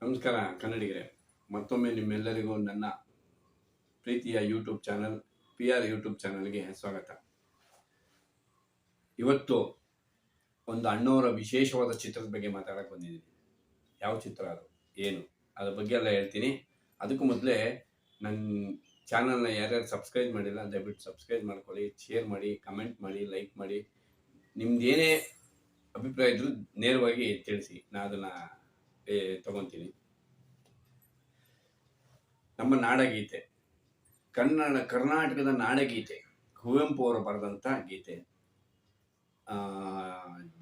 ನಮಸ್ಕಾರ ಕನ್ನಡಿಗರೇ, ಮತ್ತೊಮ್ಮೆ ನಿಮ್ಮೆಲ್ಲರಿಗೂ ನನ್ನ ಪ್ರೀತಿಯ ಯೂಟ್ಯೂಬ್ ಚಾನಲ್ PR ಯೂಟ್ಯೂಬ್ ಚಾನಲ್ಗೆ ಸ್ವಾಗತ. ಇವತ್ತು ಒಂದು ಅಣ್ಣವರ ವಿಶೇಷವಾದ ಚಿತ್ರದ ಬಗ್ಗೆ ಮಾತಾಡಕ್ಕೆ ಬಂದಿದ್ದೀನಿ. ಯಾವ ಚಿತ್ರ ಅದು, ಏನು, ಅದ್ರ ಬಗ್ಗೆ ಎಲ್ಲ ಹೇಳ್ತೀನಿ. ಅದಕ್ಕೂ ಮೊದಲೇ ನನ್ನ ಚಾನಲ್ನ ಯಾರ್ಯಾರು ಸಬ್ಸ್ಕ್ರೈಬ್ ಮಾಡಿಲ್ಲ ದಯವಿಟ್ಟು ಸಬ್ಸ್ಕ್ರೈಬ್ ಮಾಡ್ಕೊಳ್ಳಿ, ಶೇರ್ ಮಾಡಿ, ಕಮೆಂಟ್ ಮಾಡಿ, ಲೈಕ್ ಮಾಡಿ. ನಿಮ್ದು ಏನೇ ಅಭಿಪ್ರಾಯ ಇದ್ರೂ ನೇರವಾಗಿ ತಿಳಿಸಿ, ನಾನು ಅದನ್ನು ತಗೊತೀನಿ. ನಮ್ಮ ನಾಡಗೀತೆ, ಕರ್ನಾಟಕದ ನಾಡಗೀತೆ, ಕುವೆಂಪು ಅವರು ಬರೆದಂಥ ಗೀತೆ,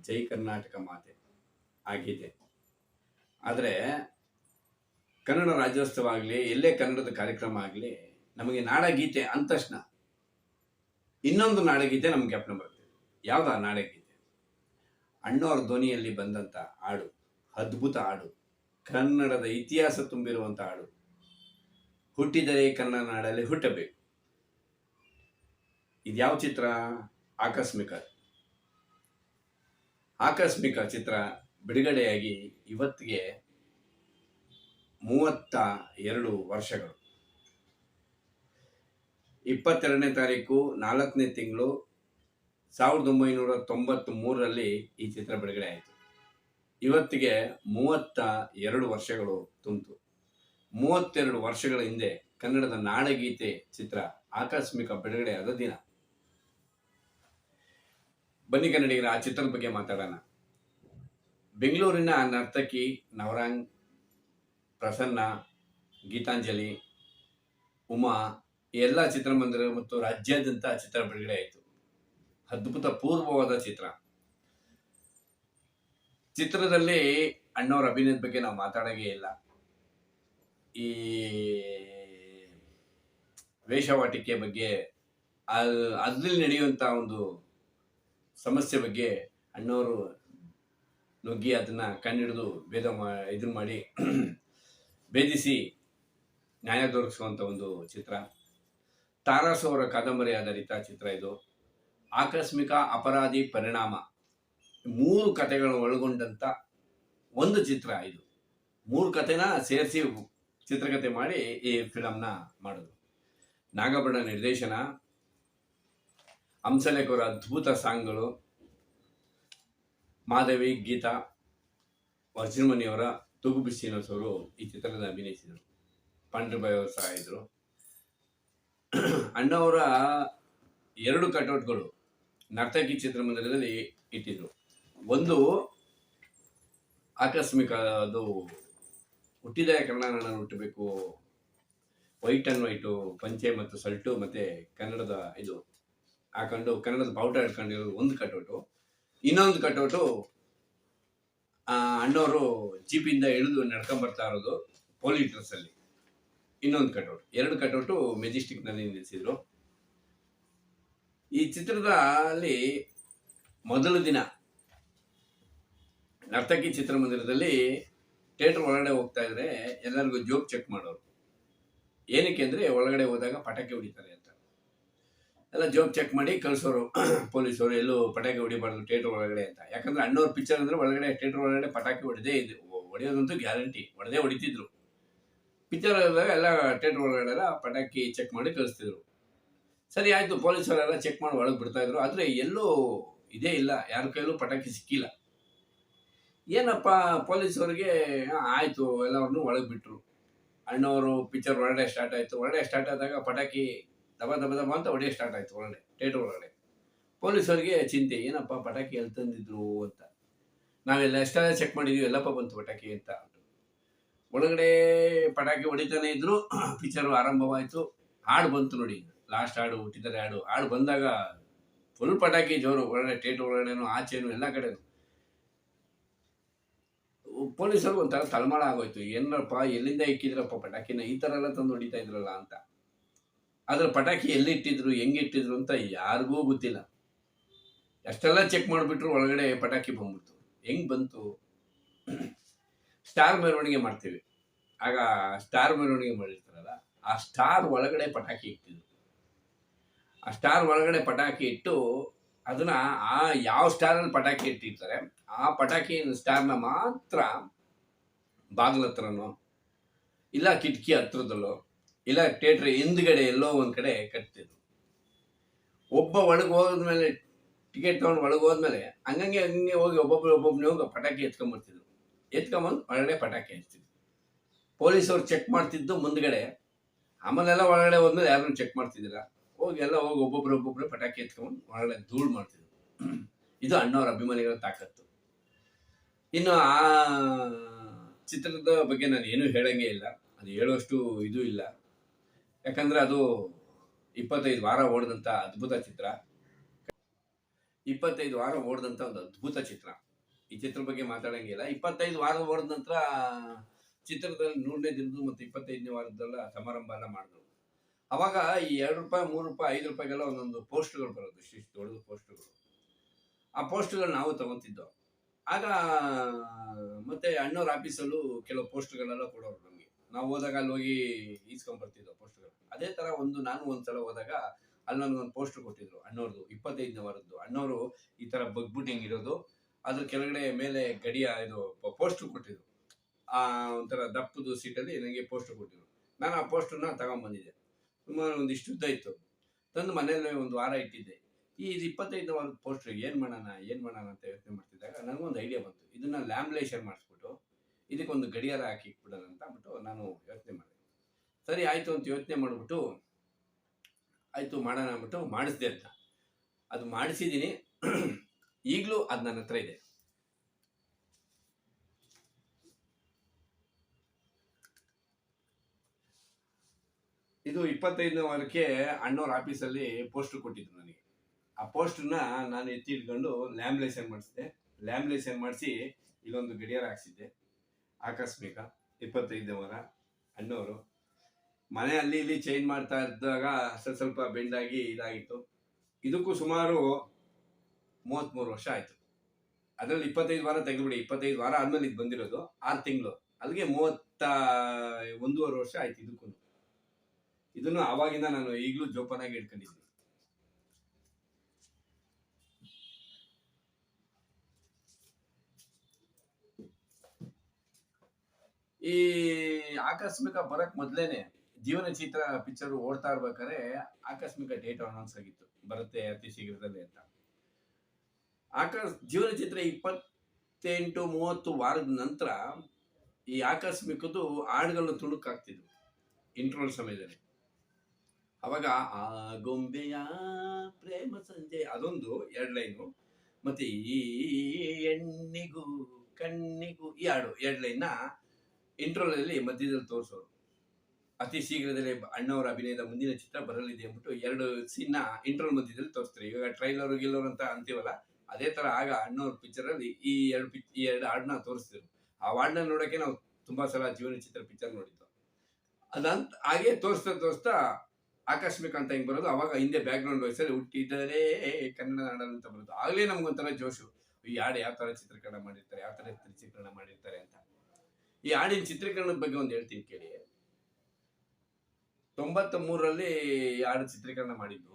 ಜೈ ಕರ್ನಾಟಕ ಮಾತೆ ಆ ಗೀತೆ. ಆದರೆ ಕನ್ನಡ ರಾಜ್ಯೋತ್ಸವ ಆಗಲಿ, ಎಲ್ಲೇ ಕನ್ನಡದ ಕಾರ್ಯಕ್ರಮ ಆಗಲಿ, ನಮಗೆ ನಾಡಗೀತೆ ಅಂದ ತಕ್ಷಣ ಇನ್ನೊಂದು ನಾಡಗೀತೆ ನಮ್ಗೆ ಜ್ಞಾಪನ ಬರ್ತದೆ. ಯಾವ್ದು ಆ ನಾಡಗೀತೆ? ಅಣ್ಣವರ ಧ್ವನಿಯಲ್ಲಿ ಬಂದಂಥ ಹಾಡು, ಅದ್ಭುತ ಹಾಡು, ಕನ್ನಡದ ಇತಿಹಾಸ ತುಂಬಿರುವಂಥ ಹಾಡು. ಹುಟ್ಟಿದರೆ ಕನ್ನಡ ನಾಡಲ್ಲಿ ಹುಟ್ಟಬೇಕು. ಇದ್ಯಾವ ಚಿತ್ರ? ಆಕಸ್ಮಿಕ ಚಿತ್ರ ಬಿಡುಗಡೆಯಾಗಿ ಇವತ್ತಿಗೆ 32 ವರ್ಷಗಳು. 22ನೇ ತಾರೀಕು 4ನೇ ತಿಂಗಳು 1993ರಲ್ಲಿ ಈ ಚಿತ್ರ ಬಿಡುಗಡೆ ಆಯಿತು. ಇವತ್ತಿಗೆ 32 ವರ್ಷಗಳು ತುಂಬಿತು. 32 ವರ್ಷಗಳ ಹಿಂದೆ ಕನ್ನಡದ ನಾಡಗೀತೆ ಚಿತ್ರ ಆಕಸ್ಮಿಕ ಬಿಡುಗಡೆ ಆದ ದಿನ. ಬನ್ನಿ ಕನ್ನಡಿಗರ, ಆ ಚಿತ್ರದ ಬಗ್ಗೆ ಮಾತಾಡೋಣ. ಬೆಂಗಳೂರಿನ ನರ್ತಕಿ ನವರಂಗ್, ಪ್ರಸನ್ನ, ಗೀತಾಂಜಲಿ, ಉಮಾ ಈ ಎಲ್ಲ ಚಿತ್ರಮಂದಿರ ಮತ್ತು ರಾಜ್ಯಾದ್ಯಂತ ಚಿತ್ರ ಬಿಡುಗಡೆ ಆಯಿತು. ಅದ್ಭುತ ಪೂರ್ವವಾದ ಚಿತ್ರ. ಚಿತ್ರದಲ್ಲಿ ಅಣ್ಣವರ ಅಭಿನಯದ ಬಗ್ಗೆ ನಾವು ಮಾತಾಡೋಂಗೇ ಇಲ್ಲ. ಈ ವೇಷವಾಟಿಕೆ ಬಗ್ಗೆ, ಅದ್ರಲ್ಲಿ ನಡೆಯುವಂಥ ಒಂದು ಸಮಸ್ಯೆ ಬಗ್ಗೆ ಅಣ್ಣವರು ನುಗ್ಗಿ ಅದನ್ನು ಕಂಡಿಡಿದು ಇದನ್ನು ಮಾಡಿ ಭೇದಿಸಿ ನ್ಯಾಯ ದೊರಕಿಸುವಂಥ ಒಂದು ಚಿತ್ರ. ತಾರಾಸು ಅವರ ಕಾದಂಬರಿ ಆಧಾರಿತ ಚಿತ್ರ ಇದು. ಆಕಸ್ಮಿಕ, ಅಪರಾಧಿ, ಪರಿಣಾಮ 3 ಕಥೆಗಳನ್ನು ಒಳಗೊಂಡಂಥ ಒಂದು ಚಿತ್ರ ಇದು. 3 ಕಥೆನ ಸೇರಿಸಿ ಚಿತ್ರಕಥೆ ಮಾಡಿ ಈ ಫಿಲಮ್ನ ಮಾಡಿದ್ರು. ನಾಗಬಣ್ಣ ನಿರ್ದೇಶನ, ಹಂಸಲೇಖ ಅವರ ಅದ್ಭುತ ಸಾಂಗ್ಗಳು, ಮಾಧವಿ, ಗೀತಾ, ವರ್ಜಿನ್ಮಣಿಯವರ ತೂಗುಬಿ ಶ್ರೀನಿವಾಸ್ ಅವರು ಈ ಚಿತ್ರದ ಅಭಿನಯಿಸಿದರು. ಪಾಂಡ್ರಬಾಯಿ ಅವರು ಸಹ ಇದ್ರು. ಅಣ್ಣವರ 2 ಕಟೌಟ್ಗಳು ನರ್ತಕಿ ಚಿತ್ರಮಂದಿರದಲ್ಲಿ ಇಟ್ಟಿದ್ರು. ಒಂದು ಆಕಸ್ಮಿಕ, ಅದು ಹುಟ್ಟಿದ ಕನ್ನಡ ಹುಟ್ಟಬೇಕು, ವೈಟ್ ಆ್ಯಂಡ್ ವೈಟು ಪಂಚೆ ಮತ್ತು ಸಲ್ಟು ಮತ್ತು ಕನ್ನಡದ ಇದು ಹಾಕೊಂಡು ಕನ್ನಡದ ಬಾವುಟ ಹಿಡ್ಕೊಂಡಿರೋದು ಒಂದು ಕಟೌಟು. ಇನ್ನೊಂದು ಕಟೌಟು ಅಣ್ಣವರು ಜೀಪಿಂದ ಇಳಿದು ನಡ್ಕೊಂಬರ್ತಾ ಇರೋದು ಪೊಲೀಸ್ ಡ್ರೆಸ್ಸಲ್ಲಿ. ಇನ್ನೊಂದು ಕಟೌಟ್, 2 ಕಟೌಟು ಮೆಜೆಸ್ಟಿಕ್ನಲ್ಲಿ ನಿಲ್ಲಿಸಿದ್ರು. ಈ ಚಿತ್ರದಲ್ಲಿ ಮೊದಲ ದಿನ ನರ್ತಕಿ ಚಿತ್ರಮಂದಿರದಲ್ಲಿ ಥಿಯೇಟರ್ ಒಳಗಡೆ ಹೋಗ್ತಾ ಇದ್ರೆ ಎಲ್ಲರಿಗೂ ಜೋಕ್ ಚೆಕ್ ಮಾಡೋರು. ಏನಕ್ಕೆ ಅಂದರೆ ಒಳಗಡೆ ಹೋದಾಗ ಪಟಾಕಿ ಹೊಡಿತಾರೆ ಅಂತ ಎಲ್ಲ ಜೋಕ್ ಚೆಕ್ ಮಾಡಿ ಕಳಿಸೋರು ಪೊಲೀಸರು. ಎಲ್ಲೂ ಪಟಾಕಿ ಹೊಡಿಬಾರ್ದು ಥಿಯೇಟರ್ ಒಳಗಡೆ ಅಂತ. ಯಾಕಂದರೆ ಅಣ್ಣವ್ರ ಪಿಕ್ಚರ್ ಅಂದರೆ ಒಳಗಡೆ ಥಿಯೇಟರ್ ಒಳಗಡೆ ಪಟಾಕಿ ಹೊಡೆಯೋದಂತೂ ಗ್ಯಾರಂಟಿ, ಹೊಡಿತಿದ್ರು. ಪಿಕ್ಚರ್ ಎಲ್ಲ ಥಿಯೇಟರ್ ಒಳಗಡೆ ಎಲ್ಲ ಪಟಾಕಿ ಚೆಕ್ ಮಾಡಿ ಕಳಿಸ್ತಿದ್ರು. ಸರಿ ಆಯಿತು, ಪೊಲೀಸರೆಲ್ಲ ಚೆಕ್ ಮಾಡಿ ಒಳಗೆ ಬಿಡ್ತಾಯಿದ್ರು. ಆದರೆ ಎಲ್ಲೂ ಇದೇ ಇಲ್ಲ, ಯಾರ ಕೈಯಲ್ಲೂ ಪಟಾಕಿ ಸಿಕ್ಕಿಲ್ಲ. ಏನಪ್ಪ ಪೊಲೀಸವ್ರಿಗೆ ಆಯಿತು, ಎಲ್ಲರನ್ನೂ ಒಳಗೆ ಬಿಟ್ಟರು. ಅಣ್ಣವರು ಪಿಕ್ಚರ್ ಒಳಗಡೆ ಸ್ಟಾರ್ಟ್ ಆಯಿತು. ಒಳಗಡೆ ಸ್ಟಾರ್ಟ್ ಆದಾಗ ಪಟಾಕಿ ದಬ ದಬ ದಬ ಅಂತ ಹೊಡೆಯೋಕೆ ಸ್ಟಾರ್ಟ್ ಆಯಿತು ಒಳಗಡೆ, ಥಿಯೇಟರ್ ಒಳಗಡೆ. ಪೊಲೀಸವ್ರಿಗೆ ಚಿಂತೆ, ಏನಪ್ಪ ಪಟಾಕಿ ಎಲ್ಲಿ ತಂದಿದ್ರು ಅಂತ. ನಾವೆಲ್ಲ ಎಷ್ಟೆಲ್ಲ ಚೆಕ್ ಮಾಡಿದ್ವಿ, ಎಲ್ಲಪ್ಪ ಬಂತು ಪಟಾಕಿ ಅಂತ. ಒಳಗಡೆ ಪಟಾಕಿ ಹೊಡಿತಾನೆ ಇದ್ರು. ಪಿಕ್ಚರು ಆರಂಭವಾಯಿತು. ಹಾಡು ಬಂತು ನೋಡಿ, ಲಾಸ್ಟ್ ಹಾಡು, ಹುಟ್ಟಿದರೆ ಹಾಡು ಬಂದಾಗ ಫುಲ್ ಪಟಾಕಿ ಜೋರು ಒಳಗಡೆ, ಥಿಯೇಟರ್ ಒಳಗಡೆನೂ ಆಚೆನೂ ಎಲ್ಲ ಕಡೆನೂ. ಪೊಲೀಸರು ಒಂಥರ ತಳಮಳ ಆಗೋಯ್ತು, ಏನಪ್ಪ ಎಲ್ಲಿಂದ ಇಕ್ಕಿದ್ರಪ್ಪ ಪಟಾಕಿನ, ಈ ಥರ ಎಲ್ಲ ತಂದು ಹೊಡಿತಾ ಇದ್ರಲ್ಲ ಅಂತ. ಆದರೆ ಪಟಾಕಿ ಎಲ್ಲಿ ಇಟ್ಟಿದ್ರು, ಹೆಂಗೆ ಇಟ್ಟಿದ್ರು ಅಂತ ಯಾರಿಗೂ ಗೊತ್ತಿಲ್ಲ. ಎಷ್ಟೆಲ್ಲ ಚೆಕ್ ಮಾಡಿಬಿಟ್ರು, ಒಳಗಡೆ ಪಟಾಕಿ ಬಂದ್ಬಿಡ್ತು. ಹೆಂಗೆ ಬಂತು? ಸ್ಟಾರ್ ಮೆರವಣಿಗೆ ಮಾಡ್ತೀವಿ, ಆಗ ಸ್ಟಾರ್ ಮೆರವಣಿಗೆ ಮಾಡಿರ್ತಾರಲ್ಲ, ಆ ಸ್ಟಾರ್ ಒಳಗಡೆ ಪಟಾಕಿ ಇಟ್ಟಿದ್ರು. ಆ ಸ್ಟಾರ್ ಒಳಗಡೆ ಪಟಾಕಿ ಇಟ್ಟು ಅದನ್ನ ಯಾವ ಸ್ಟಾರಲ್ಲಿ ಪಟಾಕಿ ಇಟ್ಟಿರ್ತಾರೆ ಆ ಪಟಾಕಿ ಸ್ಟಾರ್ನ ಮಾತ್ರ ಬಾಗ್ಲ ಹತ್ರನೋ ಇಲ್ಲ ಕಿಟಕಿ ಹತ್ರದಲ್ಲೋ ಇಲ್ಲ ಥಿಯೇಟ್ರ್ ಹಿಂದ್ಗಡೆ ಎಲ್ಲೋ ಒಂದು ಕಡೆ ಕಟ್ತಿದ್ರು. ಒಬ್ಬ ಒಳಗೆ ಹೋದ್ಮೇಲೆ ಟಿಕೆಟ್ ತೊಗೊಂಡು ಒಳಗೆ ಹೋದ್ಮೇಲೆ ಹಂಗಂಗೆ ಹೋಗಿ ಒಬ್ಬೊಬ್ಬನೇ ಹೋಗಿ ಪಟಾಕಿ ಎತ್ಕೊಂಡ್ಬರ್ತಿದ್ರು. ಎತ್ಕೊಂಬಂದು ಒಳಗಡೆ ಪಟಾಕಿ ಹಚ್ತಿದ್ರು. ಪೊಲೀಸವ್ರು ಚೆಕ್ ಮಾಡ್ತಿದ್ದು ಮುಂದ್ಗಡೆ, ಆಮೇಲೆಲ್ಲ ಒಳಗಡೆ ಹೋದ್ಮೇಲೆ ಯಾರನ್ನು ಚೆಕ್ ಮಾಡ್ತಿದ್ದಿಲ್ಲ. ಹೋಗಿ ಒಬ್ಬೊಬ್ರು ಪಟಾಕಿ ಎತ್ಕೊಂಡ್ಬಂದು ಒಳಗಡೆ ಧೂಳು ಮಾಡ್ತಿದ್ರು. ಇದು ಅಣ್ಣವ್ರ ಅಭಿಮಾನಿಗಳ ತಾಕತ್ತು. ಇನ್ನು ಆ ಚಿತ್ರದ ಬಗ್ಗೆ ನಾನು ಏನೂ ಹೇಳಂಗೆ ಇಲ್ಲ, ಅದು ಹೇಳುವಷ್ಟು ಇದು ಇಲ್ಲ. ಯಾಕಂದ್ರೆ ಅದು 25 ವಾರ ಓಡಿದಂಥ ಅದ್ಭುತ ಚಿತ್ರ. 25 ವಾರ ಓಡಿದಂಥ ಒಂದು ಅದ್ಭುತ ಚಿತ್ರ. ಈ ಚಿತ್ರ ಬಗ್ಗೆ ಮಾತಾಡಂಗಿಲ್ಲ. 25 ವಾರ ಓಡಿದ ನಂತರ ಚಿತ್ರದಲ್ಲಿ 100ನೇ ದಿನದ್ದು ಮತ್ತು 25ನೇ ವಾರದ್ದೆಲ್ಲ ಸಮಾರಂಭ ಎಲ್ಲ ಮಾಡಿದ್ರು. ಅವಾಗ ಈ ₹2, ₹3, ₹5 ಒಂದೊಂದು ಪೋಸ್ಟ್ಗಳು ಬರೋದು, ಇಷ್ಟು ದೊಡ್ಡದು ಪೋಸ್ಟ್ಗಳು. ಆ ಪೋಸ್ಟ್ಗಳು ನಾವು ತಗೊಂತಿದ್ದೋ. ಆಗ ಮತ್ತೆ ಅಣ್ಣವ್ರ ಆಫೀಸಲ್ಲೂ ಕೆಲವು ಪೋಸ್ಟ್ಗಳೆಲ್ಲ ಕೊಡೋರು ನಮಗೆ. ನಾವು ಹೋದಾಗ ಅಲ್ಲಿ ಹೋಗಿ ಈಸ್ಕೊಂಡ್ಬರ್ತಿದ್ದೋ ಪೋಸ್ಟ್ಗಳು. ಅದೇ ಥರ ನಾನು ಒಂದ್ಸಲ ಹೋದಾಗ ಅಲ್ಲಿ ನನಗೊಂದು ಪೋಸ್ಟರ್ ಕೊಟ್ಟಿದ್ರು ಅಣ್ಣವ್ರದ್ದು, 25ನೇ ವಾರದ್ದು. ಅಣ್ಣವರು ಈ ಥರ ಬಗ್ಬಿಟ್ಟು ಹಿಂಗಿರೋದು, ಅದ್ರ ಕೆಳಗಡೆ ಮೇಲೆ ಗಡಿಯ ಇದು ಪೋಸ್ಟರ್ ಕೊಟ್ಟಿದ್ರು. ಆ ಒಂಥರ ದಪ್ಪದು ಸೀಟಲ್ಲಿ ನನಗೆ ಪೋಸ್ಟರ್ ಕೊಟ್ಟಿದ್ರು. ನಾನು ಆ ಪೋಸ್ಟರ್ನ ತಗೊಂಡ್ಬಂದಿದ್ದೆ. ಸುಮಾರು ಒಂದಿಷ್ಟು ಉದ್ದ ಇತ್ತು. ತಂದು ಮನೆಯಲ್ಲೇ ಒಂದು ವಾರ ಇಟ್ಟಿದ್ದೆ. ಈ 25ನೇ ವಾರದ ಪೋಸ್ಟರ್ ಏನು ಮಾಡೋಣ ಅಂತ ಯೋಚನೆ ಮಾಡ್ತಿದ್ದಾಗ ನನಗೊಂದು ಐಡಿಯಾ ಬಂತು. ಇದನ್ನ ಲ್ಯಾಮಿನೇಷನ್ ಮಾಡಿಸ್ಬಿಟ್ಟು ಇದಕ್ಕೊಂದು ಗಡಿಯಾರ ಹಾಕಿ ಇಟ್ಬಿಡೋಣ ಅಂತ ಅಂದ್ಬಿಟ್ಟು ನಾನು ಯೋಚನೆ ಮಾಡಿದೆ. ಸರಿ ಆಯಿತು ಅಂತ ಯೋಚನೆ ಮಾಡಿಬಿಟ್ಟು ಆಯಿತು ಮಾಡೋಣ ಅಂದ್ಬಿಟ್ಟು ಮಾಡಿಸ್ದೆ ಅಂತ. ಅದು ಮಾಡಿಸಿದ್ದೀನಿ. ಈಗಲೂ ಅದು ನನ್ನ ಹತ್ರ ಇದೆ. ಇದು 25ನೇ ವಾರಕ್ಕೆ ಅಣ್ಣವ್ರ ಆಫೀಸಲ್ಲಿ ಪೋಸ್ಟರ್ ಕೊಟ್ಟಿದ್ರು ನನಗೆ. ಆ ಪೋಸ್ಟರ್ನ ನಾನು ಎತ್ತಿ ಇಟ್ಕೊಂಡು ಲ್ಯಾಮಿನೇಷನ್ ಮಾಡಿಸಿದೆ. ಲ್ಯಾಮಿನೇಷನ್ ಮಾಡಿಸಿ ಇಲ್ಲೊಂದು ಗಡಿಯಾರ ಹಾಕ್ಸಿದ್ದೆ. ಆಕಸ್ಮಿಕ 25ನೇ ವಾರ ಅಣ್ಣವರು ಮನೆ ಅಲ್ಲಿ ಇಲ್ಲಿ ಚೇಂಜ್ ಮಾಡ್ತಾ ಇದ್ದಾಗ ಸ್ವಲ್ಪ ಬೆಂಡಾಗಿ ಇದಾಗಿತ್ತು. ಇದಕ್ಕೂ ಸುಮಾರು 33 ವರ್ಷ ಆಯಿತು. ಅದರಲ್ಲಿ 25 ವಾರ ತೆಗೆದುಬಿಡಿ, 25 ವಾರ ಆದ್ಮೇಲೆ ಇದು ಬಂದಿರೋದು 6 ತಿಂಗಳು, ಅಲ್ಲಿಗೆ 31 ವರ್ಷ ಆಯ್ತು. ಇದನ್ನು ಆವಾಗಿಂದ ನಾನು ಈಗಲೂ ಜೋಪಾನಾಗಿ ಇಟ್ಕೊಂಡಿದ್ದೀನಿ. ಈ ಆಕಸ್ಮಿಕ ಬರಕ್ ಮೊದ್ಲೇನೆ ಜೀವನ ಚಿತ್ರ ಪಿಕ್ಚರ್ ಓಡ್ತಾ ಇರ್ಬೇಕಾದ್ರೆ ಆಕಸ್ಮಿಕ ಡೇಟ್ ಅನೌನ್ಸ್ ಆಗಿತ್ತು, ಬರುತ್ತೆ ಅತಿ ಶೀಘ್ರದಲ್ಲಿ ಅಂತ. ಜೀವನ ಚಿತ್ರ 28-30 ವಾರದ ನಂತರ ಈ ಆಕಸ್ಮಿಕದ್ದು ಹಾಡುಗಳನ್ನ ತುಣುಕಾಗ್ತಿದ್ವು ಇಂಟ್ರೋಲ್ ಸಮಯದಲ್ಲಿ. ಅವಾಗ ಆ ಗೊಂಬೆಯ ಪ್ರೇಮ ಸಂಜೆ ಅದೊಂದು 2 ಲೈನು, ಮತ್ತೆ ಈ ಹೆಣ್ಣಿಗೂ ಕಣ್ಣಿಗೂ ಈ ಹಾಡು 2 ಲೈನ್ನ ಇಂಟ್ರೋಲಲ್ಲಿ ಮಧ್ಯದಲ್ಲಿ ತೋರಿಸೋರು. ಅತಿ ಶೀಘ್ರದಲ್ಲೇ ಅಣ್ಣವರ ಅಭಿನಯದ ಮುಂದಿನ ಚಿತ್ರ ಬರಲಿದೆ ಅಂದ್ಬಿಟ್ಟು 2 ಸೀನ್ನ ಇಂಟ್ರೋಲ್ ಮಧ್ಯದಲ್ಲಿ ತೋರಿಸ್ತಾರೆ. ಇವಾಗ ಟ್ರೈಲರ್ ಗಿಲ್ಲರ್ ಅಂತ ಅಂತೀವಲ್ಲ, ಅದೇ ತರ ಆಗ ಅಣ್ಣವ್ರ ಪಿಕ್ಚರಲ್ಲಿ ಈ ಎರಡು ಹಾಡನ್ನ ತೋರಿಸ್ತಿದ್ರು. ಆ ಹಾಡನ್ನ ನೋಡೋಕೆ ನಾವು ತುಂಬಾ ಸಲ ಜೀವನ ಚಿತ್ರ ಪಿಕ್ಚರ್ ನೋಡಿದ್ದು. ಅದಂತ ಹಾಗೆ ತೋರಿಸ್ತಾ ಆಕಸ್ಮಿಕ ಅಂತ ಹಿಂಗೆ ಬರೋದು. ಅವಾಗ ಹಿಂದೆ ಬ್ಯಾಕ್ ಗ್ರೌಂಡ್ ವಾಯ್ಸಲ್ಲಿ ಹುಟ್ಟಿದರೆ ಕನ್ನಡ ನಾಡಲ್ಲಿ ಅಂತ ಬರೋದು. ಆಗಲೇ ನಮ್ಗೊಂಥರ ಜೋಶು, ಈ ಹಾಡು ಯಾವ ಥರ ಚಿತ್ರೀಕರಣ ಮಾಡಿರ್ತಾರೆ, ಯಾವ ಥರ ಚಿತ್ರೀಕರಣ ಮಾಡಿರ್ತಾರೆ ಅಂತ. ಈ ಹಾಡಿನ ಚಿತ್ರೀಕರಣದ ಬಗ್ಗೆ ಒಂದು ಹೇಳ್ತೀನಿ ಕೇಳಿ. 93ರಲ್ಲಿ ಹಾಡು ಚಿತ್ರೀಕರಣ ಮಾಡಿದ್ದು,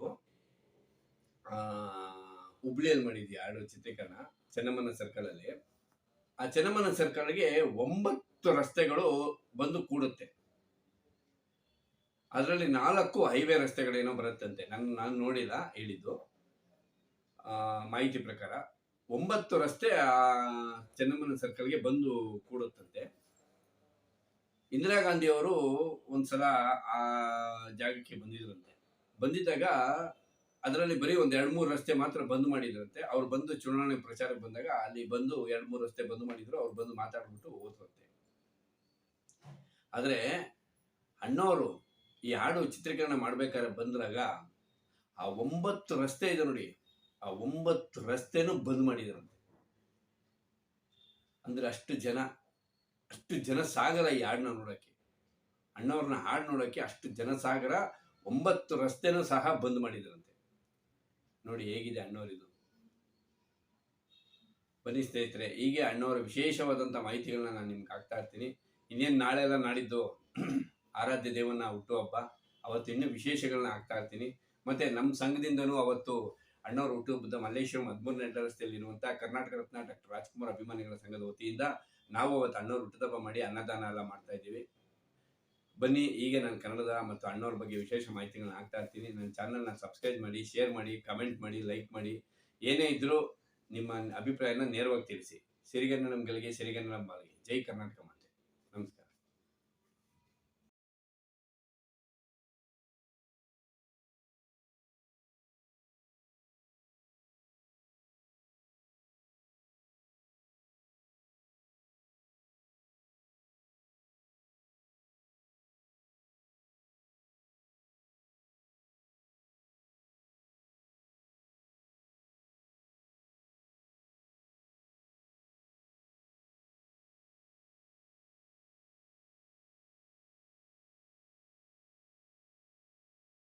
ಹುಬ್ಳಿಯಲ್ಲಿ ಮಾಡಿದ್ವಿ ಹಾಡು ಚಿತ್ರೀಕರಣ, ಚೆನ್ನಮ್ಮನ ಸರ್ಕಲಲ್ಲಿ. ಆ ಚೆನ್ನಮ್ಮನ ಸರ್ಕಲ್ಗೆ 9 ರಸ್ತೆಗಳು ಬಂದು ಕೂಡುತ್ತೆ. ಅದರಲ್ಲಿ 4 ಹೈವೇ ರಸ್ತೆಗಳೇನೋ ಬರುತ್ತಂತೆ. ನಾನು ನೋಡಿಲ್ಲ, ಹೇಳಿದ್ದು ಮಾಹಿತಿ ಪ್ರಕಾರ 9 ರಸ್ತೆ ಆ ಚೆನ್ನಮ್ಮನ ಸರ್ಕಲ್ಗೆ ಬಂದು ಕೂಡುತ್ತಂತೆ. ಇಂದಿರಾ ಗಾಂಧಿ ಅವರು ಒಂದ್ಸಲ ಆ ಜಾಗಕ್ಕೆ ಬಂದಿದ್ದಾಗ ಅದರಲ್ಲಿ ಬರೀ 1-2-3 ರಸ್ತೆ ಮಾತ್ರ ಬಂದ್ ಮಾಡಿದ್ರಂತೆ. ಅವ್ರು ಬಂದು ಚುನಾವಣೆ ಪ್ರಚಾರಕ್ಕೆ ಬಂದಾಗ ಅಲ್ಲಿ ಬಂದು 2-3 ರಸ್ತೆ ಬಂದ್ ಮಾಡಿದ್ರು. ಅವ್ರು ಬಂದು ಮಾತಾಡ್ಬಿಟ್ಟು ಹೋದ್ರಂತೆ. ಆದ್ರೆ ಅಣ್ಣವರು ಈ ಹಾಡು ಚಿತ್ರೀಕರಣ ಮಾಡ್ಬೇಕಾದ್ರೆ ಬಂದಾಗ ಆ 9 ರಸ್ತೆ ಇದೆ ನೋಡಿ, ಆ 9 ರಸ್ತೆನೂ ಬಂದ್ ಮಾಡಿದ್ರಂತೆ. ಅಂದ್ರೆ ಅಷ್ಟು ಜನಸಾಗರ ಈ ಹಾಡನ್ನ ನೋಡಕ್ಕೆ, ಅಣ್ಣವ್ರನ್ನ ಹಾಡು ನೋಡಕ್ಕೆ ಅಷ್ಟು ಜನಸಾಗರ. 9 ರಸ್ತೆನೂ ಸಹ ಬಂದ್ ಮಾಡಿದ್ರಂತೆ. ನೋಡಿ ಹೇಗಿದೆ ಅಣ್ಣವರಿದು. ಬನ್ನಿ ಸ್ನೇಹಿತರೆ, ಹೀಗೆ ಅಣ್ಣವರ ವಿಶೇಷವಾದಂಥ ಮಾಹಿತಿಗಳನ್ನ ನಾನು ನಿಮ್ಗೆ ಹಾಕ್ತಾ ಇರ್ತೀನಿ. ಇನ್ನೇನು ನಾಳೆ ಎಲ್ಲ ನಾಡಿದ್ದು ಆರಾಧ್ಯ ದೇವನ ಹುಟ್ಟುಹಬ್ಬ, ಅವತ್ತು ಇನ್ನೂ ವಿಶೇಷಗಳನ್ನ ಹಾಕ್ತಾ ಇರ್ತೀನಿ. ಮತ್ತು ನಮ್ಮ ಸಂಘದಿಂದನೂ ಅವತ್ತು ಅಣ್ಣವರ ಹುಟ್ಟುಹಬ್ಬದ ಮಲ್ಲೇಶ್ವರಂ 13ನೇ ರಸ್ತೆಯಲ್ಲಿ ಇರುವಂಥ ಕರ್ನಾಟಕ ರತ್ನ ಡಾಕ್ಟರ್ ರಾಜ್ಕುಮಾರ್ ಅಭಿಮಾನಿಗಳ ಸಂಘದ ವತಿಯಿಂದ ನಾವು ಅವತ್ತು ಅಣ್ಣವ್ರ ಹುಟ್ಟುಹಬ್ಬ ಮಾಡಿ ಅನ್ನದಾನ ಎಲ್ಲ ಮಾಡ್ತಾ ಇದ್ದೀವಿ. ಬನ್ನಿ, ಹೀಗೆ ನಾನು ಕನ್ನಡದ ಮತ್ತು ಅಣ್ಣವ್ರ ಬಗ್ಗೆ ವಿಶೇಷ ಮಾಹಿತಿಗಳನ್ನ ಹಾಕ್ತಾ ಇರ್ತೀನಿ. ನನ್ನ ಚಾನಲ್ನ ಸಬ್ಸ್ಕ್ರೈಬ್ ಮಾಡಿ, ಶೇರ್ ಮಾಡಿ, ಕಮೆಂಟ್ ಮಾಡಿ, ಲೈಕ್ ಮಾಡಿ. ಏನೇ ಇದ್ರೂ ನಿಮ್ಮ ಅಭಿಪ್ರಾಯನ ನೇರವಾಗಿ ತಿಳಿಸಿ. ಸಿರಿಗನ್ನಡಂ ಗೆಲ್ಗೆ, ಸಿರಿಗನ್ನಡಂ ಬಾಳ್ಗೆ. ಜೈ ಕರ್ನಾಟಕ.